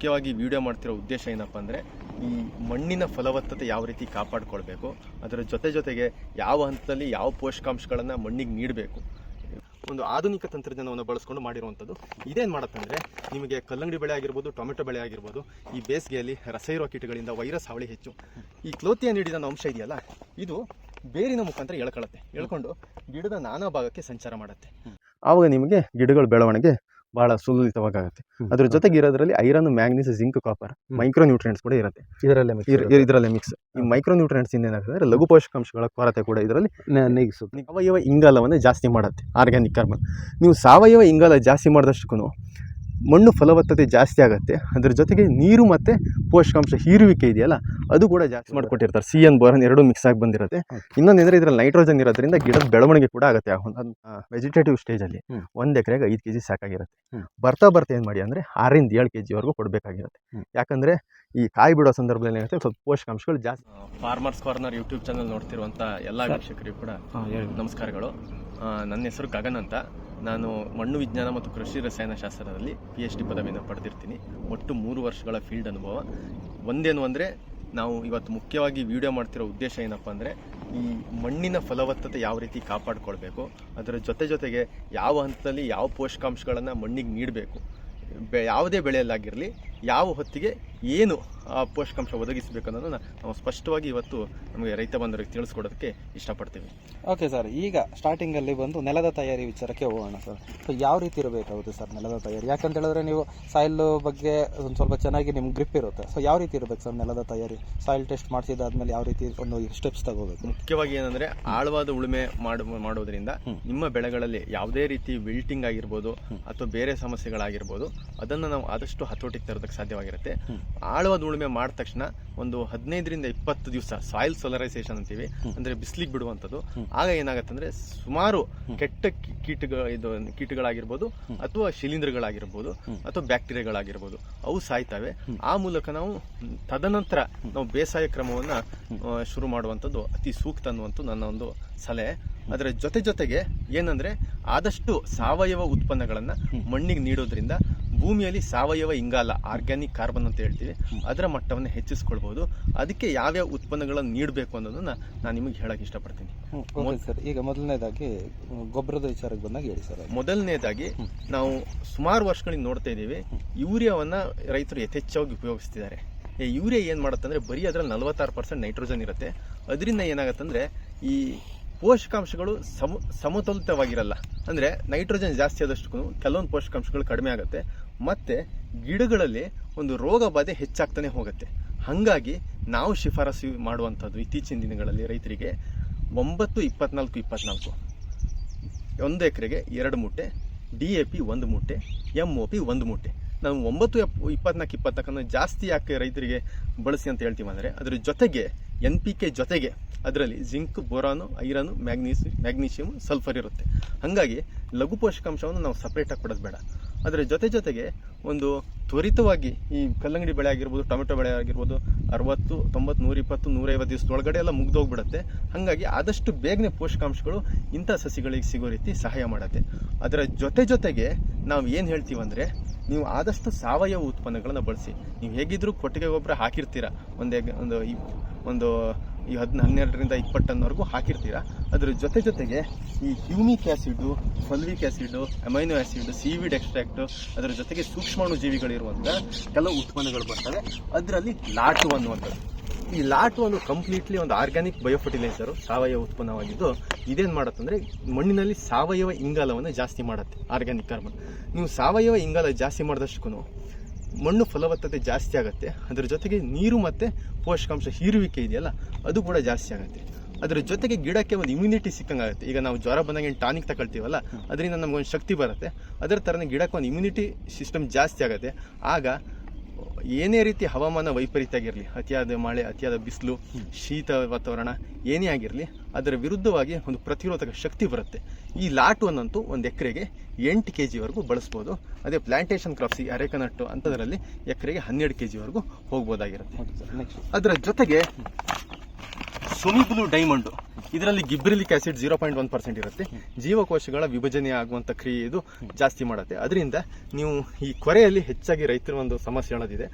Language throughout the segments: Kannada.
ಮುಖ್ಯವಾಗಿ ವಿಡಿಯೋ ಮಾಡ್ತಿರೋ ಉದ್ದೇಶ ಏನಪ್ಪ ಅಂದರೆ ಈ ಮಣ್ಣಿನ ಫಲವತ್ತತೆ ಯಾವ ರೀತಿ ಕಾಪಾಡಿಕೊಳ್ಬೇಕು, ಅದರ ಜೊತೆಗೆ ಯಾವ ಹಂತದಲ್ಲಿ ಯಾವ ಪೋಷಕಾಂಶಗಳನ್ನು ಮಣ್ಣಿಗೆ ನೀಡಬೇಕು, ಒಂದು ಆಧುನಿಕ ತಂತ್ರಜ್ಞಾನವನ್ನು ಬಳಸ್ಕೊಂಡು ಮಾಡಿರುವಂಥದ್ದು. ಇದೇನು ಮಾಡುತ್ತಂದರೆ ನಿಮಗೆ ಕಲ್ಲಂಗಡಿ ಬೆಳೆ ಆಗಿರ್ಬೋದು, ಟೊಮೆಟೊ ಬೆಳೆ ಆಗಿರ್ಬೋದು, ಈ ಬೇಸಿಗೆಯಲ್ಲಿ ರಸ ಇರುವ ಕೀಟಗಳಿಂದ ವೈರಸ್ ಹಾವಳಿ ಹೆಚ್ಚು. ಈ ಕ್ಲೋತಿಯನ್ ಹಿಡಿದ ಅಂಶ ಇದೆಯಲ್ಲ, ಇದು ಬೇರಿನ ಮುಖಾಂತರ ಎಳ್ಕೊಂಡು ಗಿಡದ ನಾನಾ ಭಾಗಕ್ಕೆ ಸಂಚಾರ ಮಾಡುತ್ತೆ. ಆವಾಗ ನಿಮಗೆ ಗಿಡಗಳ ಬೆಳವಣಿಗೆ ಬಹಳ ಸುಲಲಿತವಾಗುತ್ತೆ. ಅದ್ರ ಜೊತೆಗೆ ಇರೋದ್ರಲ್ಲಿ iron, manganese, zinc, copper, micro nutrients ಕೂಡ ಇರುತ್ತೆ ಇದರಲ್ಲೇ ಮಿಕ್ಸ್. ಈ ಮೈಕ್ರೋ ನ್ಯೂಟ್ರಿಯೆಂಟ್ಸ್ ಏನಾಗುತ್ತೆ ಅಂದರೆ ಲಘು ಪೋಷಕಾಂಶಗಳ ಕೊರತೆ ಕೂಡ ಇದರಲ್ಲಿ ನೀಗಿಸುತ್ತೆ. ಸಾವಯವ ಇಂಗಾಲವನ್ನು ಜಾಸ್ತಿ ಮಾಡುತ್ತೆ ಆರ್ಗ್ಯಾನಿಕ್ ಕಾರ್ಬನ್. ನೀವು ಸಾವಯವ ಇಂಗಾಲ ಜಾಸ್ತಿ ಮಾಡಿದಷ್ಟಕ್ಕೂ ಮಣ್ಣು ಫಲವತ್ತತೆ ಜಾಸ್ತಿ ಆಗುತ್ತೆ. ಅದ್ರ ಜೊತೆಗೆ ನೀರು ಮತ್ತು ಪೋಷಕಾಂಶ ಹೀರುವಿಕೆ ಇದೆಯಲ್ಲ, ಅದು ಕೂಡ ಜಾಸ್ತಿ ಮಾಡಿಕೊಟ್ಟಿರ್ತಾರೆ. CN, ಬೋರನ್ ಎರಡೂ ಮಿಕ್ಸ್ ಆಗಿ ಬಂದಿರುತ್ತೆ. ಇನ್ನೊಂದೇಂದರೆ ಇದರಲ್ಲಿ ನೈಟ್ರೋಜನ್ ಇರೋದ್ರಿಂದ ಗಿಡದ ಬೆಳವಣಿಗೆ ಕೂಡ ಆಗುತ್ತೆ. ವೆಜಿಟೇಟಿವ್ ಸ್ಟೇಜಲ್ಲಿ 1 ಎಕರೆಗೆ 5 kg ಸಾಕಾಗಿರುತ್ತೆ. ಬರ್ತಾ ಏನು ಮಾಡಿ ಅಂದರೆ 6 ರಿಂದ 7 kgವರೆಗೂ ಕೊಡಬೇಕಾಗಿರುತ್ತೆ. ಯಾಕಂದರೆ ಈ ಕಾಯಿ ಬಿಡೋ ಸಂದರ್ಭದಲ್ಲಿ ಏನಾಗುತ್ತೆ, ಸ್ವಲ್ಪ ಪೋಷಕಾಂಶಗಳು ಜಾಸ್ತಿ. ಫಾರ್ಮರ್ಸ್ ಕಾರ್ನರ್ ಯೂಟ್ಯೂಬ್ ಚಾನಲ್ ನೋಡ್ತಿರುವಂಥ ಎಲ್ಲ ವೀಕ್ಷಕರಿಗೂ ಕೂಡ ನಮಸ್ಕಾರಗಳು. ನನ್ನ ಹೆಸರು ಗಗನ್ ಅಂತ. ನಾನು ಮಣ್ಣು ವಿಜ್ಞಾನ ಮತ್ತು ಕೃಷಿ ರಸಾಯನಶಾಸ್ತ್ರದಲ್ಲಿ PhD ಪದವಿಯನ್ನು ಪಡೆದಿರ್ತೀನಿ. ಒಟ್ಟು 3 ವರ್ಷಗಳ ಫೀಲ್ಡ್ ಅನುಭವ. ಒಂದೇನು ಅಂದರೆ ನಾವು ಇವತ್ತು ಮುಖ್ಯವಾಗಿ ವಿಡಿಯೋ ಮಾಡ್ತಿರೋ ಉದ್ದೇಶ ಏನಪ್ಪ ಅಂದರೆ ಈ ಮಣ್ಣಿನ ಫಲವತ್ತತೆ ಯಾವ ರೀತಿ ಕಾಪಾಡಿಕೊಳ್ಬೇಕು, ಅದರ ಜೊತೆಗೆ ಯಾವ ಹಂತದಲ್ಲಿ ಯಾವ ಪೋಷಕಾಂಶಗಳನ್ನು ಮಣ್ಣಿಗೆ ನೀಡಬೇಕು, ಯಾವುದೇ ಬೆಳೆಯಲ್ಲಾಗಿರಲಿ ಯಾವ ಹೊತ್ತಿಗೆ ಏನು ಆ ಪೋಷಕಾಂಶ ಒದಗಿಸಬೇಕು ಅನ್ನೋದನ್ನು ನಾವು ಸ್ಪಷ್ಟವಾಗಿ ಇವತ್ತು ನಮಗೆ ರೈತ ಬಂಧುಗಳಿಗೆ ತಿಳಿಸ್ಕೊಡೋದಕ್ಕೆ ಇಷ್ಟಪಡ್ತೀವಿ. ಓಕೆ ಸರ್, ಈಗ ಸ್ಟಾರ್ಟಿಂಗಲ್ಲಿ ಬಂದು ನೆಲದ ತಯಾರಿ ವಿಚಾರಕ್ಕೆ ಹೋಗೋಣ ಸರ್. ಸೊ ಯಾವ ರೀತಿ ಇರಬೇಕಾಗುತ್ತೆ ಸರ್ ನೆಲದ ತಯಾರಿ? ಯಾಕಂತ ಹೇಳಿದ್ರೆ ನೀವು ಸಾಯಿಲ್ ಬಗ್ಗೆ ಒಂದು ಸ್ವಲ್ಪ ಚೆನ್ನಾಗಿ ನಿಮ್ಗೆ ಗ್ರಿಪ್ ಇರುತ್ತೆ. ಸೊ ಯಾವ ರೀತಿ ಇರಬೇಕು ಸರ್ ನೆಲದ ತಯಾರಿ? ಸಾಯಿಲ್ ಟೆಸ್ಟ್ ಮಾಡಿಸಿದಾದ್ಮೇಲೆ ಯಾವ ರೀತಿ ಒಂದು ಸ್ಟೆಪ್ಸ್ ತಗೋಬೇಕು? ಮುಖ್ಯವಾಗಿ ಏನಂದರೆ ಆಳವಾದ ಉಳುಮೆ ಮಾಡೋದ್ರಿಂದ ನಿಮ್ಮ ಬೆಳೆಗಳಲ್ಲಿ ಯಾವುದೇ ರೀತಿ ವಿಲ್ಟಿಂಗ್ ಆಗಿರ್ಬೋದು ಅಥವಾ ಬೇರೆ ಸಮಸ್ಯೆಗಳಾಗಿರ್ಬೋದು ಅದನ್ನು ನಾವು ಆದಷ್ಟು ಹತೋಟಿಗೆ ತರೋದಕ್ಕೆ ಸಾಧ್ಯವಾಗಿರುತ್ತೆ. ಆಳವಾದ ಉಳುಮೆ ಮಾಡಿದ ತಕ್ಷಣ ಒಂದು 15 ರಿಂದ 20 ದಿವಸ ಸಾಯಿಲ್ ಸೋಲರೈಸೇಷನ್ ಅಂತೀವಿ, ಅಂದರೆ ಬಿಸಿಲಿಗೆ ಬಿಡುವಂಥದ್ದು. ಆಗ ಏನಾಗುತ್ತೆ ಅಂದರೆ ಸುಮಾರು ಕೆಟ್ಟ ಕೀಟಗಳಾಗಿರ್ಬೋದು ಅಥವಾ ಶಿಲೀಂಧ್ರಗಳಾಗಿರ್ಬೋದು ಅಥವಾ ಬ್ಯಾಕ್ಟೀರಿಯಾಗಳಾಗಿರ್ಬೋದು ಅವು ಸಾಯ್ತವೆ. ಆ ಮೂಲಕ ನಾವು ತದನಂತರ ನಾವು ಬೇಸಾಯ ಕ್ರಮವನ್ನು ಶುರು ಮಾಡುವಂಥದ್ದು ಅತಿ ಸೂಕ್ತ ಅನ್ನುವಂಥ ನನ್ನ ಒಂದು ಸಲಹೆ. ಅದರ ಜೊತೆಗೆ ಏನಂದರೆ ಆದಷ್ಟು ಸಾವಯವ ಉತ್ಪನ್ನಗಳನ್ನು ಮಣ್ಣಿಗೆ ನೀಡೋದ್ರಿಂದ ಭೂಮಿಯಲ್ಲಿ ಸಾವಯವ ಇಂಗಾಲ, ಆರ್ಗ್ಯಾನಿಕ್ ಕಾರ್ಬನ್ ಅಂತ ಹೇಳ್ತೀವಿ, ಅದರ ಮಟ್ಟವನ್ನು ಹೆಚ್ಚಿಸ್ಕೊಳ್ಬೋದು. ಅದಕ್ಕೆ ಯಾವ್ಯಾವ ಉತ್ಪನ್ನಗಳನ್ನು ನೀಡಬೇಕು ಅನ್ನೋದನ್ನ ನಾನು ನಿಮಗೆ ಹೇಳಕ್ಕೆ ಇಷ್ಟಪಡ್ತೀನಿ. ಸರ್, ಈಗ ಮೊದಲನೇದಾಗಿ ಗೊಬ್ಬರದ ವಿಚಾರಕ್ಕೆ ಬಂದಾಗ ಹೇಳಿ ಸರ್. ಮೊದಲನೇದಾಗಿ ನಾವು ಸುಮಾರು ವರ್ಷಗಳಿಂದ ನೋಡ್ತಾ ಇದ್ದೀವಿ, ಯೂರಿಯಾವನ್ನು ರೈತರು ಯಥೇಚ್ಛವಾಗಿ ಉಪಯೋಗಿಸ್ತಿದ್ದಾರೆ. ಯೂರಿಯಾ ಏನು ಮಾಡುತ್ತೆ ಅಂದರೆ ಬರೀ ಅದರಲ್ಲಿ 46% ನೈಟ್ರೋಜನ್ ಇರುತ್ತೆ. ಅದರಿಂದ ಏನಾಗುತ್ತಂದರೆ ಈ ಪೋಷಕಾಂಶಗಳು ಸಮತೋಲಿತವಾಗಿರಲ್ಲ. ಅಂದರೆ ನೈಟ್ರೋಜನ್ ಜಾಸ್ತಿ ಆದಷ್ಟು ಕೆಲವೊಂದು ಪೋಷಕಾಂಶಗಳು ಕಡಿಮೆ ಆಗುತ್ತೆ, ಮತ್ತು ಗಿಡಗಳಲ್ಲಿ ಒಂದು ರೋಗ ಬಾಧೆ ಹೆಚ್ಚಾಗ್ತಾನೆ ಹೋಗುತ್ತೆ. ಹಾಗಾಗಿ ನಾವು ಶಿಫಾರಸು ಮಾಡುವಂಥದ್ದು ಇತ್ತೀಚಿನ ದಿನಗಳಲ್ಲಿ ರೈತರಿಗೆ 9-24-24 1 ಎಕರೆಗೆ 2 ಮೂಟೆ, DAP 1 ಮೂಟೆ, MOP 1 ಮೂಟೆ. ನಾವು 9-24-24 ಜಾಸ್ತಿ ಯಾಕೆ ರೈತರಿಗೆ ಬಳಸಿ ಅಂತ ಹೇಳ್ತೀವಿ ಅಂದರೆ ಅದ್ರ ಜೊತೆಗೆ NPK ಜೊತೆಗೆ ಅದರಲ್ಲಿ zinc, boron, iron, magnesium, sulphur ಇರುತ್ತೆ. ಹಾಗಾಗಿ ಲಘು ಪೋಷಕಾಂಶವನ್ನು ನಾವು ಸಪ್ರೇಟಾಗಿ ಕೊಡೋದು ಬೇಡ. ಅದರ ಜೊತೆಗೆ ಒಂದು ತ್ವರಿತವಾಗಿ ಈ ಕಲ್ಲಂಗಡಿ ಬೆಳೆ ಆಗಿರ್ಬೋದು, ಟೊಮೆಟೊ ಬೆಳೆ ಆಗಿರ್ಬೋದು 60, 90, 120, 150 ದಿವಸದೊಳಗಡೆ ಎಲ್ಲ ಮುಗ್ದೋಗ್ಬಿಡುತ್ತೆ. ಹಾಗಾಗಿ ಆದಷ್ಟು ಬೇಗನೆ ಪೋಷಕಾಂಶಗಳು ಇಂಥ ಸಸಿಗಳಿಗೆ ಸಿಗೋ ರೀತಿ ಸಹಾಯ ಮಾಡುತ್ತೆ. ಅದರ ಜೊತೆಗೆ ನಾವು ಏನು ಹೇಳ್ತೀವಿ ಅಂದರೆ ನೀವು ಆದಷ್ಟು ಸಾವಯವ ಉತ್ಪನ್ನಗಳನ್ನು ಬಳಸಿ. ನೀವು ಹೇಗಿದ್ರೂ ಕೊಟ್ಟಿಗೆ ಗೊಬ್ಬರ ಹಾಕಿರ್ತೀರ, ಒಂದು 12 ರಿಂದ 20 ಟನ್ವರೆಗೂ ಹಾಕಿರ್ತೀರಾ. ಅದ್ರ ಜೊತೆಗೆ ಈ humic acid, fulvic acid, amino acid, seaweed extract, ಅದರ ಜೊತೆಗೆ ಸೂಕ್ಷ್ಮಾಣು ಜೀವಿಗಳಿರುವಂಥ ಕೆಲವು ಉತ್ಪನ್ನಗಳು ಬರ್ತವೆ. ಅದರಲ್ಲಿ ಲಾಟು ಅನ್ನುವಂಥದ್ದು. ಈ ಲಾಟು ಒಂದು ಕಂಪ್ಲೀಟ್ಲಿ ಒಂದು ಆರ್ಗ್ಯಾನಿಕ್ ಬಯೋಫರ್ಟಿಲೈಸರು, ಸಾವಯವ ಉತ್ಪನ್ನವಾಗಿದ್ದು ಇದೇನು ಮಾಡುತ್ತಂದರೆ ಮಣ್ಣಿನಲ್ಲಿ ಸಾವಯವ ಇಂಗಾಲವನ್ನು ಜಾಸ್ತಿ ಮಾಡುತ್ತೆ, ಆರ್ಗ್ಯಾನಿಕ್ ಕಾರ್ಬನ್. ನೀವು ಸಾವಯವ ಇಂಗಾಲ ಜಾಸ್ತಿ ಮಾಡಿದಷ್ಟಕ್ಕೂ ಮಣ್ಣು ಫಲವತ್ತತೆ ಜಾಸ್ತಿ ಆಗುತ್ತೆ. ಅದರ ಜೊತೆಗೆ ನೀರು ಮತ್ತು ಪೋಷಕಾಂಶ ಹೀರುವಿಕೆ ಇದೆಯಲ್ಲ ಅದು ಕೂಡ ಜಾಸ್ತಿ ಆಗುತ್ತೆ. ಅದರ ಜೊತೆಗೆ ಗಿಡಕ್ಕೆ ಒಂದು ಇಮ್ಯುನಿಟಿ ಸಿಕ್ಕಂಗಾಗುತ್ತೆ. ಈಗ ನಾವು ಜ್ವರ ಬಂದಾಗ ಏನು ಟಾನಿಕ್ ತಗೊಳ್ತೀವಲ್ಲ, ಅದರಿಂದ ನಮಗೊಂದು ಶಕ್ತಿ ಬರುತ್ತೆ. ಅದರ ಥರನೇ ಗಿಡಕ್ಕೆ ಒಂದು ಇಮ್ಯುನಿಟಿ ಸಿಸ್ಟಮ್ ಜಾಸ್ತಿ ಆಗುತ್ತೆ. ಆಗ ಏನೇ ರೀತಿ ಹವಾಮಾನ ವೈಪರೀತ್ಯ ಆಗಿರಲಿ, ಅತಿಯಾದ ಮಳೆ, ಅತಿಯಾದ ಬಿಸಿಲು, ಶೀತ ವಾತಾವರಣ ಏನೇ ಆಗಿರಲಿ ಅದರ ವಿರುದ್ಧವಾಗಿ ಒಂದು ಪ್ರತಿರೋಧಕ ಶಕ್ತಿ ಬರುತ್ತೆ. ಈ ಲಾಟುವನ್ನಂತೂ 1 ಎಕರೆಗೆ 8 kgವರೆಗೂ ಬಳಸ್ಬೋದು. ಅದೇ ಪ್ಲಾಂಟೇಶನ್ ಕ್ರಾಪ್ಸ್, ಈ ಅರೆಕನಟ್ಟು ಅಂಥದ್ರಲ್ಲಿ ಎಕರೆಗೆ 12 kgವರೆಗೂ ಹೋಗ್ಬೋದಾಗಿರುತ್ತೆ. ಅದರ ಜೊತೆಗೆ ಸುಮಿಬ್ಲು ಡೈಮಂಡ್, ಇದರಲ್ಲಿ ಗಿಬ್ರಿಲಿಕ್ ಆಸಿಡ್ 0.1% ಇರುತ್ತೆ. ಜೀವಕೋಶಗಳ ವಿಭಜನೆ ಆಗುವಂತ ಕ್ರಿಯೆ ಇದು ಜಾಸ್ತಿ ಮಾಡುತ್ತೆ. ಅದರಿಂದ ನೀವು ಈ ಕೊರೆಯಲ್ಲಿ ಹೆಚ್ಚಾಗಿ ರೈತರ ಒಂದು ಸಮಸ್ಯೆ ಹೇಳೋದಿದೆ,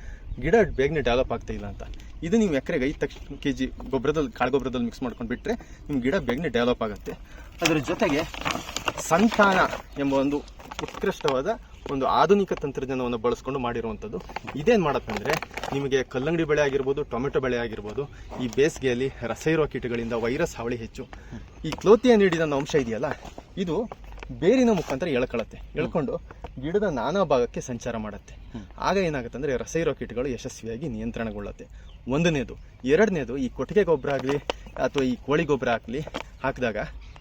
ಗಿಡ ಬೇಗನೆ ಡೆವಲಪ್ ಆಗ್ತಾ ಇಲ್ಲ ಅಂತ. ಇದು ನೀವು ಎಕರೆಗೆ 5 kg ಗೊಬ್ಬರದಲ್ಲಿ ಕಾಳುಗೊಬ್ಬರದಲ್ಲಿ ಮಿಕ್ಸ್ ಮಾಡ್ಕೊಂಡು ಬಿಟ್ರೆ ನಿಮ್ಮ ಗಿಡ ಬೇಗನೆ ಡೆವಲಪ್ ಆಗುತ್ತೆ. ಅದರ ಜೊತೆಗೆ ಸಂತಾನ ಎಂಬ ಒಂದು ಉತ್ಕೃಷ್ಟವಾದ ಒಂದು ಆಧುನಿಕ ತಂತ್ರಜ್ಞಾನವನ್ನು ಬಳಸ್ಕೊಂಡು ಮಾಡಿರುವಂಥದ್ದು. ಇದೇನು ಮಾಡುತ್ತೆ ಅಂದರೆ ನಿಮಗೆ ಕಲ್ಲಂಗಡಿ ಬೆಳೆ ಆಗಿರ್ಬೋದು, ಟೊಮೆಟೊ ಬೆಳೆ ಆಗಿರ್ಬೋದು, ಈ ಬೇಸಿಗೆಯಲ್ಲಿ ರಸೈರುವ ಕೀಟಗಳಿಂದ ವೈರಸ್ ಹಾವಳಿ ಹೆಚ್ಚು. ಈ ಕ್ಲೋತಿಯ ನೀಡಿದ ಅಂಶ ಇದೆಯಲ್ಲ, ಇದು ಬೇರಿನ ಮುಖಾಂತರ ಎಳ್ಕೊಂಡು ಗಿಡದ ನಾನಾ ಭಾಗಕ್ಕೆ ಸಂಚಾರ ಮಾಡುತ್ತೆ. ಆಗ ಏನಾಗುತ್ತೆ ಅಂದರೆ ರಸೈರೋ ಕೀಟಗಳು ಯಶಸ್ವಿಯಾಗಿ ನಿಯಂತ್ರಣಗೊಳ್ಳುತ್ತೆ. ಒಂದನೇದು. ಎರಡನೇದು, ಈ ಕೊಟ್ಟಿಗೆ ಗೊಬ್ಬರ ಆಗಲಿ ಅಥವಾ ಈ ಕೋಳಿ ಗೊಬ್ಬರ ಹಾಕಿದಾಗ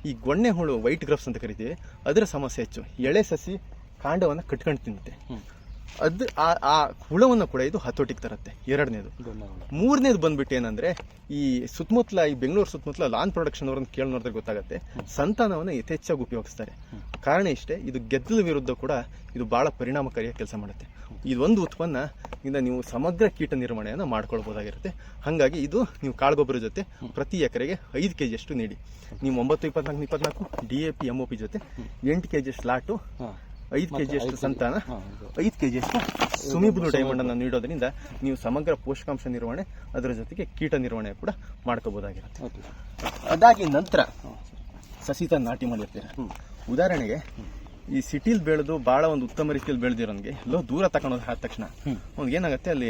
ಈ ಗೊಣ್ಣೆ ಹುಳು, ವೈಟ್ ಗ್ರಫ್ಸ್ ಅಂತ ಕರಿತೀವಿ, ಅದರ ಸಮಸ್ಯೆ ಹೆಚ್ಚು. ಎಳೆ ಸಸಿ ಕಾಂಡವನ್ನು ಕಟ್ಕೊಂಡು ತಿನ್ನುತ್ತೆ. ಅದು ಆ ಹುಳವನ್ನು ಕೂಡ ಇದು ಹತೋಟಿಗೆ ತರುತ್ತೆ. ಎರಡನೇದು. ಮೂರನೇದು ಬಂದ್ಬಿಟ್ಟು ಏನಂದ್ರೆ, ಈ ಸುತ್ತಮುತ್ತಲ, ಈ ಬೆಂಗಳೂರು ಸುತ್ತಮುತ್ತಲ ಲಾನ್ ಪ್ರೊಡಕ್ಷನ್ ಅವರನ್ನು ಕೇಳಿ ನೋಡಿದ್ರೆ ಗೊತ್ತಾಗುತ್ತೆ, ಸಂತಾನವನ್ನು ಯಥೇಚ್ಛಾಗಿ ಉಪಯೋಗಿಸ್ತಾರೆ. ಕಾರಣ ಇಷ್ಟೇ, ಇದು ಗೆದ್ದಲ ವಿರುದ್ಧ ಕೂಡ ಇದು ಬಹಳ ಪರಿಣಾಮಕಾರಿಯಾಗಿ ಕೆಲಸ ಮಾಡುತ್ತೆ. ಇದೊಂದು ಉತ್ಪನ್ನ ಇಂದ ನೀವು ಸಮಗ್ರ ಕೀಟ ನಿರ್ವಹಣೆಯನ್ನು ಮಾಡ್ಕೊಳ್ಬಹುದಾಗಿರುತ್ತೆ. ಹಾಗಾಗಿ ಇದು ನೀವು ಕಾಳುಗೊಬ್ಬರ ಜೊತೆ ಪ್ರತಿ ಎಕರೆಗೆ 5 kg ಅಷ್ಟು ನೀಡಿ. ನೀವು 9-24-24 DAP MOP ಜೊತೆ 8 kg ಸ್ಲಾಟು, 5 kg ಅಷ್ಟು ಸಂತಾನ, 5 kg ಅಷ್ಟು ಸುಮಿಬ್ಲು ಡೈಮಂಡ್ ಅನ್ನು ನೀಡೋದ್ರಿಂದ ನೀವು ಸಮಗ್ರ ಪೋಷಕಾಂಶ ನಿರ್ವಹಣೆ, ಅದರ ಜೊತೆಗೆ ಕೀಟ ನಿರ್ವಹಣೆ ಕೂಡ ಮಾಡ್ಕೋಬಹುದಾಗಿರುತ್ತೆ. ಅದಾಗಿ ನಂತರ ಸಸಿ ತಂದು ನಾಟಿ ಮಾಡಿರ್ತೀರ. ಉದಾಹರಣೆಗೆ ಈ ಸಿಟಿಲಿ ಬೆಳೆದು ಬಹಳ ಒಂದು ಉತ್ತಮ ರೀತಿಯಲ್ಲಿ ಬೆಳೆದಿರೋನ್ಗೆ ಎಲ್ಲೋ ದೂರ ತಗೊಂಡೋದು ಆದ ತಕ್ಷಣ ಅವ್ನಿಗೆ ಏನಾಗುತ್ತೆ, ಅಲ್ಲಿ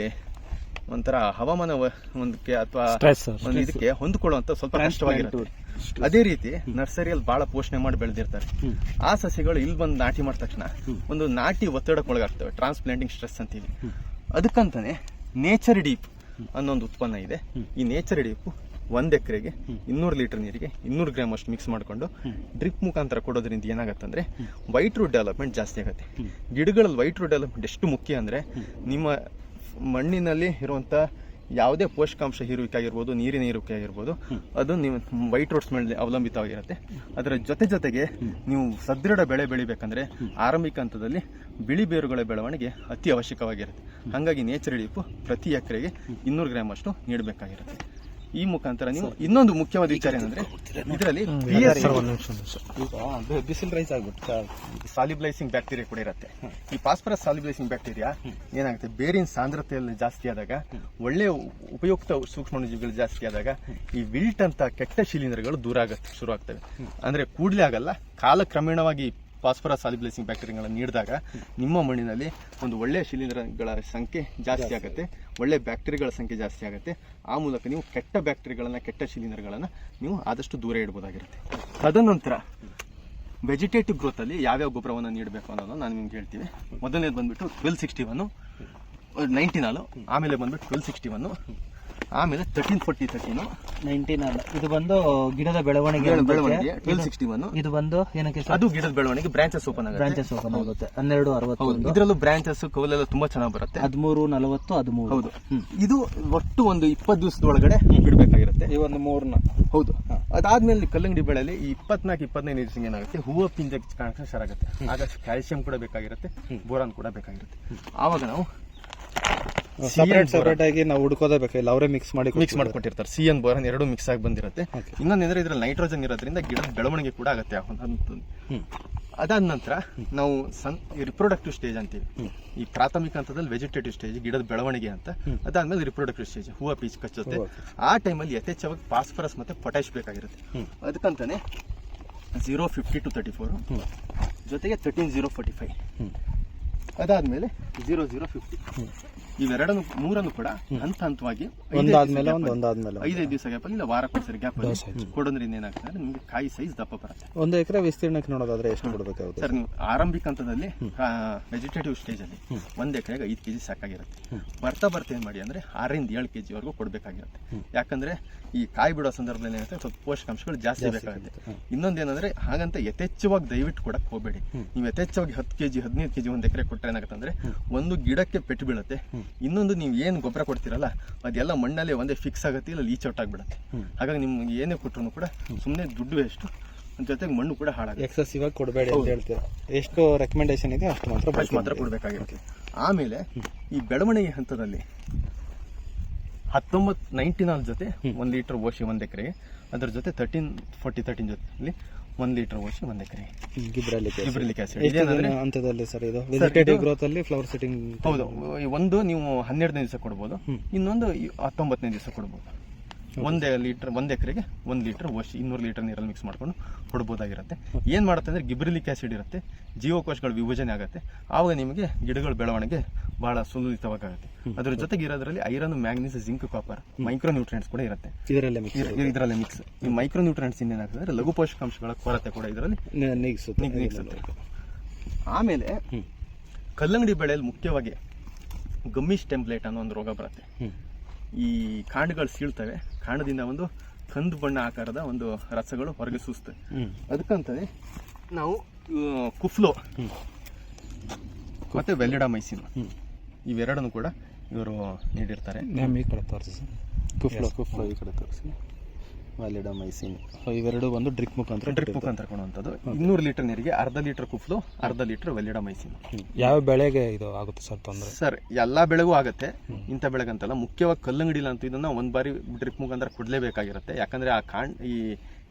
ಒಂಥರ ಹವಾಮಾನ ಒಂದಕ್ಕೆ ಅಥವಾ ಒಂದು ಇದಕ್ಕೆ ಹೊಂದ್ಕೊಳ್ಳುವಂತ ಸ್ವಲ್ಪ ಕಷ್ಟವಾಗಿರುತ್ತೆ. ಅದೇ ರೀತಿ ನರ್ಸರಿಯಲ್ಲಿ ಬಹಳ ಪೋಷಣೆ ಮಾಡಿ ಬೆಳೆದಿರ್ತಾರೆ. ಆ ಸಸಿಗಳು ಇಲ್ಲಿ ಬಂದು ನಾಟಿ ಮಾಡಿದ ತಕ್ಷಣ ಒಂದು ನಾಟಿ ಒತ್ತಡಕ್ಕೊಳಗಾಗ್ತವೆ, ಟ್ರಾನ್ಸ್ಪ್ಲಾಂಟಿಂಗ್ ಸ್ಟ್ರೆಸ್ ಅಂತೀವಿ. ಅದಕ್ಕಂತಾನೆ ನೇಚರ್ ಡೀಪ್ ಅನ್ನೋ ಒಂದು ಉತ್ಪನ್ನ ಇದೆ. ಈ ನೇಚರ್ ಡೀಪ್ 1 ಎಕರೆಗೆ 200 ಲೀಟರ್ ನೀರಿಗೆ 200 ಗ್ರಾಮ್ ಅಷ್ಟು ಮಿಕ್ಸ್ ಮಾಡಿಕೊಂಡು ಡ್ರಿಪ್ ಮುಖಾಂತರ ಕೊಡೋದ್ರಿಂದ ಏನಾಗುತ್ತೆ ಅಂದ್ರೆ ವೈಟ್ ರೂಟ್ ಡೆವಲಪ್ಮೆಂಟ್ ಜಾಸ್ತಿ ಆಗುತ್ತೆ. ಗಿಡಗಳಲ್ಲಿ ವೈಟ್ ರೂಟ್ ಡೆವಲಪ್ಮೆಂಟ್ ಎಷ್ಟು ಮುಖ್ಯ ಅಂದ್ರೆ, ನಿಮ್ಮ ಮಣ್ಣಿನಲ್ಲಿ ಇರುವಂತ ಯಾವುದೇ ಪೋಷಕಾಂಶ ಹೀರುವಿಕೆ ಆಗಿರ್ಬೋದು, ನೀರಿನ ಹೀರುವಿಕೆ ಆಗಿರ್ಬೋದು, ಅದು ನೀವು ವೈಟ್ ರೂಟ್ಸ್ ಮೇಲೆ ಅವಲಂಬಿತವಾಗಿರುತ್ತೆ. ಅದರ ಜೊತೆಗೆ ನೀವು ಸದೃಢ ಬೆಳೆ ಬೆಳಿಬೇಕಂದ್ರೆ ಆರಂಭಿಕ ಹಂತದಲ್ಲಿ ಬಿಳಿ ಬೇರುಗಳ ಬೆಳವಣಿಗೆ ಅತಿ ಅವಶ್ಯಕವಾಗಿರುತ್ತೆ. ಹಾಗಾಗಿ ನೇಚರ್ ಡೀಪ್ ಪ್ರತಿ ಎಕರೆಗೆ 200 ಗ್ರಾಮ್ ಅಷ್ಟು ನೀಡಬೇಕಾಗಿರುತ್ತೆ. ಈ ಮುಖಾಂತರ ನೀವು ಇನ್ನೊಂದು ಮುಖ್ಯವಾದ ವಿಚಾರ ಏನಂದ್ರೆ, ಇದರಲ್ಲಿ ಬಿಸಿಲ್ ರೈಸ್ ಆಗ್ಬಿಟ್ಟು ಸಾಲಿಬ್ಲೈಸಿಂಗ್ ಬ್ಯಾಕ್ಟೀರಿಯಾ ಕೂಡ ಇರುತ್ತೆ. ಈ ಫಾಸ್ಫರಸ್ ಸಾಲಿಬ್ಲೈಸಿಂಗ್ ಬ್ಯಾಕ್ಟೀರಿಯಾ ಏನಾಗುತ್ತೆ, ಬೇರಿನ ಸಾಂದ್ರತೆಯಲ್ಲಿ ಜಾಸ್ತಿ ಆದಾಗ, ಒಳ್ಳೆ ಉಪಯುಕ್ತ ಸೂಕ್ಷ್ಮಾಣುಜೀವಿಗಳು ಜಾಸ್ತಿ ಆದಾಗ ಈ ವಿಲ್ಟ್ ಅಂತ ಕೆಟ್ಟ ಶಿಲೀಂಧ್ರಗಳು ದೂರ ಆಗಕ್ಕೆ ಶುರು ಆಗ್ತವೆ. ಅಂದ್ರೆ ಕೂಡಲೇ ಆಗಲ್ಲ, ಕಾಲಕ್ರಮೇಣವಾಗಿ ಫಾಸ್ಫರಸ್ ಸಾಲಿಬ್ಲೈಸಿಂಗ್ ಬ್ಯಾಕ್ಟೀರಿಯಾಗಳನ್ನು ನೀಡಿದಾಗ ನಿಮ್ಮ ಮಣ್ಣಿನಲ್ಲಿ ಒಂದು ಒಳ್ಳೆಯ ಶಿಲೀಂಧ್ರಗಳ ಸಂಖ್ಯೆ ಜಾಸ್ತಿ ಆಗುತ್ತೆ, ಒಳ್ಳೆ ಬ್ಯಾಕ್ಟೀರಿಯಾಗಳ ಸಂಖ್ಯೆ ಜಾಸ್ತಿ ಆಗುತ್ತೆ. ಆ ಮೂಲಕ ನೀವು ಕೆಟ್ಟ ಬ್ಯಾಕ್ಟೀರಿಯಾಗಳನ್ನ, ಕೆಟ್ಟ ಶಿಲೀಂಧ್ರಗಳನ್ನ ನೀವು ಆದಷ್ಟು ದೂರ ಇಡಬಹುದಾಗಿರುತ್ತೆ. ತದನಂತರ ವೆಜಿಟೇಟಿವ್ ಗ್ರೋತ್ ಅಲ್ಲಿ ಯಾವ್ಯಾವ ಗೊಬ್ಬರವನ್ನು ನೀಡಬೇಕು ಅನ್ನೋದನ್ನ ನಾನು ನಿಮ್ಗೆ ಹೇಳ್ತೀವಿ. ಮೊದಲನೇದು ಬಂದ್ಬಿಟ್ಟು 1261 19, ಆಮೇಲೆ ಬಂದ್ಬಿಟ್ಟು 1261, ಆಮೇಲೆ 1340 19 ಇದು ಬಂದು ಗಿಡದ ಬೆಳವಣಿಗೆ 1261. ಇದು ಬಂದು ಏನಕ್ಕೆ ಅದು ಗಿಡದ ಬೆಳವಣಿಗೆ ಬ್ರಾಂಚಸ್ ಓಪನ್ ಆಗುತ್ತೆ 1260. ಇದರಲ್ಲೂ ಬ್ರಾಂಚಸ್ ಕೌಲೆಲ್ಲ ತುಂಬಾ ಚೆನ್ನಾಗಿ ಬರುತ್ತೆ. 13-40-13. ಹೌದು. ಇದು ಒಟ್ಟು ಒಂದು 20 ದಿವಸದೊಳಗಡೆ ಬಿಡಬೇಕಾಗಿರುತ್ತೆ ಈ ಒಂದು 3ನ. ಹೌದು. ಅದಾದ್ಮೇಲೆ ಕಲ್ಲಂಗಡಿ ಬೆಳೆಯಲ್ಲಿ ಈ 24-25 ದಿವಸ ಏನಾಗುತ್ತೆ, ಹೂವು ಪಿಂಜ ಕಾಣಕ್ಕೆ ಶುರು ಆಗುತ್ತೆ. ಆಗ ಕ್ಯಾಲ್ಸಿಯಂ ಕೂಡ ಬೇಕಾಗಿರುತ್ತೆ, ಬೋರಾನ್ ಕೂಡ ಬೇಕಾಗಿರುತ್ತೆ. ಆವಾಗ ನಾವು ಸಪರೇಟ್ ಆಗಿ ನಾವು ಹುಡುಕೋದೇ ಬೇಕಾಗಿಲ್ಲ, ಅವರೇ ಮಿಕ್ಸ್ ಮಾಡ್ಕೊಟ್ಟಿರ್ತಾರೆ. CN ಬೋರಾನ್ ಎರಡೂ ಮಿಕ್ಸ್ ಆಗಿ ಬಂದಿರುತ್ತೆ. ಇನ್ನೊಂದೇಂದ್ರೆ ಇದ್ರಲ್ಲಿ ನೈಟ್ರೋಜನ್ ಇರೋದ್ರಿಂದ ಗಿಡದ ಬೆಳವಣಿಗೆ ಕೂಡ ಆಗತ್ತೆ. ಅದಾದ ನಂತರ ನಾವು ರಿಪ್ರೊಡಕ್ಟಿವ್ ಸ್ಟೇಜ್ ಅಂತೀವಿ. ಈ ಪ್ರಾಥಮಿಕ ಹಂತದಲ್ಲಿ ವೆಜಿಟೇಟಿವ್ ಸ್ಟೇಜ್, ಗಿಡದ ಬೆಳವಣಿಗೆ ಅಂತ. ಅದಾದ್ಮೇಲೆ ರಿಪ್ರೊಡಕ್ಟಿವ್ ಸ್ಟೇಜ್, ಹೂವು ಪೀಚ್ ಕಚ್ಚುತ್ತೆ. ಆ ಟೈಮಲ್ಲಿ ಯಥೇಚ್ಛವಾಗಿ ಫಾಸ್ಫರಸ್ ಮತ್ತೆ ಪೊಟ್ಯಾಶ್ ಬೇಕಾಗಿರುತ್ತೆ. ಅದಕ್ಕಂತಾನೆ 050-34 ಜೊತೆಗೆ 13045, ಅದಾದ್ಮೇಲೆ 0050. ಇವೆರಡನ್ನು 3 ಕೂಡ ಹಂತವಾಗಿ 5 ದಿವಸ ಗ್ಯಾಪ್ ಅಲ್ಲಿ, ಇಲ್ಲ ವಾರಕ್ಕೊಂದ್ಸರಿ ಗ್ಯಾಪ್ ಅಲ್ಲಿ ಕೊಡೋದ್ರಿಂದ ಏನಾಗ್ತದೆ ಅಂದ್ರೆ ನಿಮ್ಗೆ ಕಾಯಿ ಸೈಜ್ ದಪ್ಪ ಬರುತ್ತೆ. 1 ಎಕರೆ ವಿಸ್ತೀರ್ಣಕ್ಕೆ ನೋಡೋದಾದ್ರೆ ಎಷ್ಟು ಕೊಡಬೇಕಾಗುತ್ತೆ ಸರ್? ನೀವು ಆರಂಭಿಕ ಹಂತದಲ್ಲಿ ವೆಜಿಟೇಟಿವ್ ಸ್ಟೇಜ್ ಅಲ್ಲಿ 1 ಎಕರೆಗೆ 5 kg ಸಾಕಾಗಿರುತ್ತೆ. ಬರ್ತಾ ಏನ್ ಮಾಡಿ ಅಂದ್ರೆ 6-7 kg ವರೆಗೂ ಕೊಡ್ಬೇಕಾಗಿರುತ್ತೆ. ಯಾಕಂದ್ರೆ ಈ ಕಾಯಿ ಬಿಡೋ ಸಂದರ್ಭದಲ್ಲಿ ಏನಾಗುತ್ತೆ, ಸ್ವಲ್ಪ ಪೋಷಕಾಂಶಗಳು ಜಾಸ್ತಿ ಬೇಕಾಗುತ್ತೆ. ಇನ್ನೊಂದೇನಂದ್ರೆ ಹಾಗಂತ ಯಥೇಚ್ಛವಾಗಿ ದಯವಿಟ್ಟು ಕೊಡಕ್ ಹೋಗಬೇಡಿ. ನೀವು ಯಥೇಚ್ಛವಾಗಿ 10 kg 15 kg 1 ಎಕರೆ ಕೊಟ್ಟರೆ ಏನಾಗುತ್ತೆ ಅಂದ್ರೆ, ಒಂದು ಗಿಡಕ್ಕೆ ಪೆಟ್ಟು ಬೀಳುತ್ತೆ, ಇನ್ನೊಂದು ನೀವು ಏನು ಗೊಬ್ಬರ ಕೊಡ್ತೀರಲ್ಲ ಅದೆಲ್ಲ ಮಣ್ಣಲ್ಲಿ ಒಂದೇ ಫಿಕ್ಸ್ ಆಗುತ್ತೆ, ಇಲ್ಲ ಲೀಚ್ ಔಟ್ ಆಗ್ಬಿಡುತ್ತೆ. ಹಾಗಾಗಿ ನಿಮ್ಗೆ ಏನೇ ಕೊಟ್ಟರು ಕೂಡ ಸುಮ್ಮನೆ ದುಡ್ಡು ವೇಸ್ಟ್, ಜೊತೆಗೆ ಮಣ್ಣು ಕೂಡ ಹಾಳಾಗುತ್ತೆ. ಎಕ್ಸೆಸಿವ್ ಆಗಿ ಕೊಡಬೇಡಿ ಅಂತ ಹೇಳ್ತೀರಾ. ಎಷ್ಟು ರೆಕಮೆಂಡೇಶನ್ ಇದೆ ಅಷ್ಟು ಮಾತ್ರ ಕೊಡಬೇಕಾಗಿರುತ್ತೆ. ಆಮೇಲೆ ಈ ಬೆಳವಣಿಗೆ ಹಂತದಲ್ಲಿ 19 ಜೊತೆ 1 ಲೀಟರ್ ಓಶಿ 1 ಎಕರೆಗೆ, ಅದ್ರ ಜೊತೆ 13 ಜೊತೆಲಿ 1 ಲೀಟರ್ ಓಶಿ 1 ಎಕರೆಗೆ. ಗಿಬ್ರಲಿಕ್ ಆಸಿಡ್ ಹಂತದಲ್ಲಿ ಸರ್ ಇದು ವೆಜಿಟೇಟಿವ್ ಗ್ರೋತ್ ಅಲ್ಲಿ ಫ್ಲವರ್ ಸೆಟ್ಟಿಂಗ್. ಹೌದು, ಒಂದು ನೀವು 12ನೇ ದಿವಸ ಕೊಡ್ಬೋದು, ಇನ್ನೊಂದು 19ನೇ ದಿವಸ ಕೊಡ್ಬೋದು. 1 ಎಕರೆಗೆ 1 ಲೀಟರ್ ಓಶಿ 200 ಲೀಟರ್ ನೀರಲ್ಲಿ ಮಿಕ್ಸ್ ಮಾಡ್ಕೊಂಡು ಕೊಡ್ಬೋದಾಗಿರುತ್ತೆ. ಏನು ಮಾಡುತ್ತೆ ಅಂದರೆ ಗಿಬ್ರಲಿಕ್ ಆಸಿಡ್ ಇರುತ್ತೆ, ಜೀವಕೋಶಗಳ ವಿಭಜನೆ ಆಗುತ್ತೆ, ಆವಾಗ ನಿಮಗೆ ಗಿಡಗಳ ಬೆಳವಣಿಗೆ ಬಹಳ ಸುಲಲಿತವಾಗುತ್ತೆ. ಅದ್ರ ಜೊತೆಗೆ ಇರೋದ್ರಲ್ಲಿ iron, manganese, zinc, copper, micro nutrients ಕೂಡ ಇರುತ್ತೆ ಇದರಲ್ಲೇ ಮಿಕ್ಸ್. ಈ ಮೈಕ್ರೋ ನ್ಯೂಟ್ರಿಯೆಂಟ್ಸ್ ಇನ್ನೇನಾಗ್ತದೆ ಅಂದರೆ ಲಘು ಪೋಷಕಾಂಶಗಳ ಕೊರತೆ ಕೂಡ ಇದರಲ್ಲಿ ನೀಗಿಸುತ್ತೆ. ಆಮೇಲೆ ಕಲ್ಲಂಗಡಿ ಬೆಳೆಯಲ್ಲಿ ಮುಖ್ಯವಾಗಿ ಗಮ್ಮಿಶ್ ಟೆಂಪ್ಲೇಟ್ ಅನ್ನೋ ಒಂದು ರೋಗ ಬರುತ್ತೆ. ಈ ಕಾಂಡಗಳು ಸೀಳ್ತವೆ, ಕಾಂಡದಿಂದ ಒಂದು ಕಂದು ಬಣ್ಣ ಆಕಾರದ ಒಂದು ರಸಗಳು ಹೊರಗೆ ಸೂಸ್ತವೆ. ಅದಕ್ಕಂತಾನೆ ನಾವು ಕುಫ್ಲೋ ಮತ್ತೆ ವೆಲಿಡಾಮೈಸಿನ್ ಇವೆರಡನ್ನು ಕೂಡ ಇವರು ನೀಡಿರ್ತಾರೆ. ಕುಫ್ಲೋ ಈ ಕಡೆ ತೋರಿಸಿ, ವ್ಯಾಲಿಡಾಮೈಸಿನ್ ಇವೆರಡು ಒಂದು ಡ್ರಿಪ್ ಮುಖಾಂತರ ಕೊಡುವಂಥದ್ದು. 200 ಲೀಟರ್ ನೀರಿಗೆ 1/2 ಲೀಟರ್ ಕುಫ್ಲೋ, 1/2 ಲೀಟರ್ ವೆಲಿಡಾಮೈಸಿನ್. ಯಾವ ಬೆಳೆಗೆ ಇದು ಆಗುತ್ತೆ ಸರ್ ತೊಂದರೆ? ಸರ್ ಎಲ್ಲಾ ಬೆಳೆಗೂ ಆಗುತ್ತೆ, ಇಂಥ ಬೆಳೆಗಂತಲ್ಲ. ಮುಖ್ಯವಾಗಿ ಕಲ್ಲಂಗಡಿಲ್ಲ ಅಂತೂ ಇದನ್ನ ಒಂದು ಬಾರಿ ಡ್ರಿಪ್ ಮುಖಾಂತರ ಕೊಡಲೇಬೇಕಾಗಿರುತ್ತೆ. ಯಾಕಂದ್ರೆ ಆ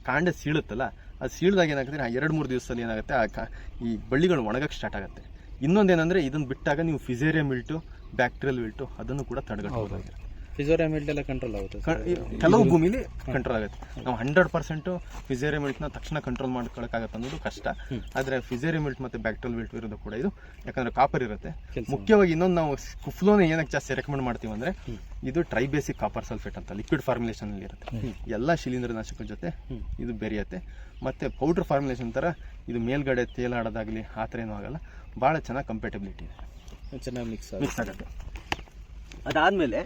ಕಾಂಡ ಸೀಳುತ್ತಲ್ಲ, ಅದು ಸೀಳಿದಾಗ ಏನಾಗುತ್ತೆ, 2-3 ದಿವಸದಲ್ಲಿ ಏನಾಗುತ್ತೆ, ಈ ಬಳ್ಳಿಗಳು ಒಣಗಕ್ಕೆ ಸ್ಟಾರ್ಟ್ ಆಗುತ್ತೆ. ಇನ್ನೊಂದೇನಂದ್ರೆ ಇದನ್ನ ಬಿಟ್ಟಾಗ ನೀವು ಫಿಸೇರಿಯಾ ಮಿಲ್ಟು, ಬ್ಯಾಕ್ಟೀರಿಯಲ್ ಮಿಲ್ಟು ಅದನ್ನು ಕೂಡ ತಡೆಗಟ್ಟಬಹುದಾಗಿರುತ್ತೆ. ಫಿಸೇರಿಯಾ ಮಿಲ್ಟ್ ಎಲ್ಲ ಕಂಟ್ರೋಲ್ ಆಗುತ್ತೆ ಕೆಲವು ಭೂಮಿಲಿ ಕಂಟ್ರೋಲ್ ಆಗುತ್ತೆ. ನಾವು 100% ಫಿಸೇರಿಯಾ ಮಿಲ್ಟ್ನ ತಕ್ಷಣ ಕಂಟ್ರೋಲ್ ಮಾಡ್ಕೊಳಕ್ಕಾಗತ್ತೆ ಅನ್ನೋದು ಕಷ್ಟ. ಆದ್ರೆ ಫಿಸೇರಿಯಾ ಮಿಲ್ಟ್ ಮತ್ತೆ ಬ್ಯಾಕ್ಟೀರಿಯಲ್ ಮಿಲ್ಟ್ ಇರೋದು ಕೂಡ ಇದು, ಯಾಕಂದ್ರೆ ಕಾಪರ್ ಇರುತ್ತೆ. ಮುಖ್ಯವಾಗಿ ಇನ್ನೊಂದು ನಾವು ಕುಫ್ಲೋನ ಏನಕ್ಕೆ ಜಾಸ್ತಿ ರೆಕಮೆಂಡ್ ಮಾಡ್ತೀವಿ ಅಂದ್ರೆ, ಇದು ಟ್ರೈಬೇಸಿಕ್ ಕಾಪರ್ ಸಲ್ಫೇಟ್ ಅಂತ ಲಿಕ್ವಿಡ್ ಫಾರ್ಮುಲೇಷನ್ ಅಲ್ಲಿ ಇರುತ್ತೆ. ಎಲ್ಲಾ ಶಿಲೀಂಧ್ರನಾಶಕದ ಜೊತೆ ಇದು ಬೆರೆಯುತ್ತೆ. ಮತ್ತೆ ಪೌಡರ್ ಫಾರ್ಮುಲೇಷನ್ ತರ ಇದು ಮೇಲ್ಗಡೆ ತೇಲಾಡೋದಾಗ್ಲಿ ಆ ಥರ ಏನೂ ಆಗಲ್ಲ. ಬಹಳ ಚೆನ್ನಾಗಿ ಕಂಪೇಟಬಿಲಿಟಿ ಇದೆ, ಚೆನ್ನಾಗಿ ಮಿಕ್ಸ್ ಆಗುತ್ತೆ. ಅದಾದ್ಮೇಲೆ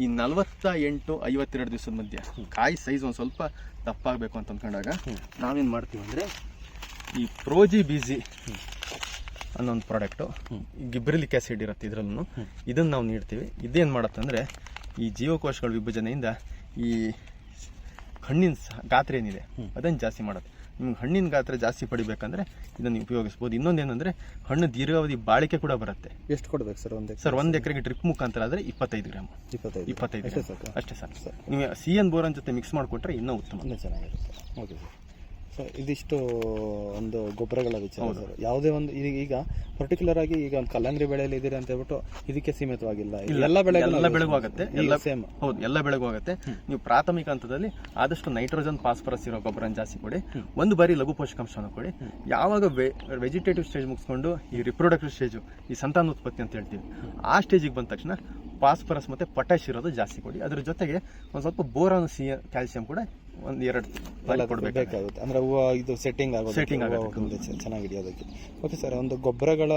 ಈ 48-52 ದಿವಸದ ಮಧ್ಯೆ ಕಾಯಿ ಸೈಜ್ ಒಂದು ಸ್ವಲ್ಪ ದಪ್ಪಾಗಬೇಕು ಅಂತ ಅಂದ್ಕೊಂಡಾಗ ನಾವೇನು ಮಾಡ್ತೀವಿ ಅಂದರೆ, ಈ ಪ್ರೋಜಿ ಬಿಜಿ ಅನ್ನೋ ಒಂದು ಪ್ರಾಡಕ್ಟು, ಗಿಬ್ರಲಿಕ್ ಆಸಿಡ್ ಇರುತ್ತೆ ಇದರಲ್ಲೂ, ಇದನ್ನು ನಾವು ನೀಡ್ತೀವಿ. ಇದೇನು ಮಾಡುತ್ತಂದರೆ, ಈ ಜೀವಕೋಶಗಳ ವಿಭಜನೆಯಿಂದ ಈ ಹಣ್ಣಿನ ಗಾತ್ರ ಏನಿದೆ ಅದನ್ನು ಜಾಸ್ತಿ ಮಾಡುತ್ತೆ. ನಿಮ್ಗೆ ಹಣ್ಣಿನ ಗಾತ್ರ ಜಾಸ್ತಿ ಪಡಿಬೇಕಂದ್ರೆ ಇದನ್ನು ಉಪಯೋಗಿಸ್ಬೋದು. ಇನ್ನೊಂದೇನೆಂದರೆ, ಹಣ್ಣು ದೀರ್ಘಾವಧಿ ಬಾಳಿಕೆ ಕೂಡ ಬರುತ್ತೆ. ಎಷ್ಟು ಕೊಡ್ಬೇಕು ಸರ್? 1 ಎಕರೆಗೆ ಡ್ರಿಪ್ ಮುಖಾಂತರ ಆದರೆ 25 ಗ್ರಾಮ್. 25 ಅಷ್ಟೇ ಸರ್. ನೀವು CN ಬೋರನ್ ಜೊತೆ ಮಿಕ್ಸ್ ಮಾಡಿಕೊಟ್ರೆ ಇನ್ನೂ ಉತ್ತಮ, ಚೆನ್ನಾಗಿರುತ್ತೆ. Okay sir. ಸೊ ಇದಿಷ್ಟು ಒಂದು ಗೊಬ್ಬರಗಳ ವಿಚಾರ ಸರ್. ಯಾವುದೇ ಒಂದು ಈಗ ಪರ್ಟಿಕ್ಯುಲರ್ ಆಗಿ ಈಗ ಒಂದು ಕಲ್ಲಂಗಡಿ ಬೆಳೆಯಲ್ಲಿ ಇದೀರಿ ಅಂತ ಹೇಳ್ಬಿಟ್ಟು ಇದಕ್ಕೆ ಸೀಮಿತವಾಗಿಲ್ಲ, ಎಲ್ಲ ಬೆಳೆಗೂ ಆಗುತ್ತೆ. ಹೌದು, ಎಲ್ಲ ಬೆಳೆಗೂ ಆಗುತ್ತೆ. ನೀವು ಪ್ರಾಥಮಿಕ ಹಂತದಲ್ಲಿ ಆದಷ್ಟು ನೈಟ್ರೋಜನ್, ಫಾಸ್ಫರಸ್ ಇರೋ ಗೊಬ್ಬರ ಜಾಸ್ತಿ ಕೊಡಿ. ಒಂದು ಬಾರಿ ಲಘು ಪೋಷಕಾಂಶವನ್ನು ಕೊಡಿ. ಯಾವಾಗ ವೆಜಿಟೇಟಿವ್ ಸ್ಟೇಜ್ ಮುಗಿಸ್ಕೊಂಡು ಈ ರಿಪ್ರೊಡಕ್ಟಿವ್ ಸ್ಟೇಜು, ಈ ಸಂತಾನೋತ್ಪತ್ತಿ ಅಂತ ಹೇಳ್ತೀವಿ, ಆ ಸ್ಟೇಜಿಗೆ ಬಂದ ತಕ್ಷಣ ಫಾಸ್ಫರಸ್ ಮತ್ತೆ ಪೊಟ್ಯಾಶ್ ಇರೋದು ಜಾಸ್ತಿ ಕೊಡಿ. ಅದ್ರ ಜೊತೆಗೆ ಒಂದು ಸ್ವಲ್ಪ ಬೋರಾನ್, ಕ್ಯಾಲ್ಸಿಯಂ ಕೂಡ 1-2 ಕೊಡಬೇಕಾಗುತ್ತೆ. ಅಂದ್ರೆ ಹೂವು ಇದು ಸೆಟ್ಟಿಂಗ್ ಆಗುತ್ತೆ ಚೆನ್ನಾಗಿ ಹಿಡಿಯೋದಕ್ಕೆ. ಓಕೆ ಸರ್, ಒಂದು ಗೊಬ್ಬರಗಳ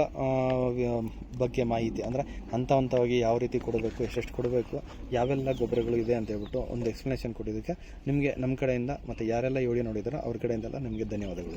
ಬಗ್ಗೆ ಮಾಹಿತಿ ಅಂದರೆ ಹಂತವಾಗಿ ಯಾವ ರೀತಿ ಕೊಡಬೇಕು, ಎಷ್ಟೆಷ್ಟು ಕೊಡಬೇಕು, ಯಾವೆಲ್ಲ ಗೊಬ್ಬರಗಳು ಇದೆ ಅಂತ ಹೇಳ್ಬಿಟ್ಟು ಒಂದು ಎಕ್ಸ್ಪ್ಲನೇಷನ್ ಕೊಟ್ಟಿದ್ದಕ್ಕೆ ನಿಮಗೆ ನಮ್ಮ ಕಡೆಯಿಂದ ಮತ್ತು ಯಾರೆಲ್ಲ ವಿಡಿಯೋ ನೋಡಿದಾರೋ ಅವ್ರ ಕಡೆಯಿಂದೆಲ್ಲ ನಿಮಗೆ ಧನ್ಯವಾದಗಳು.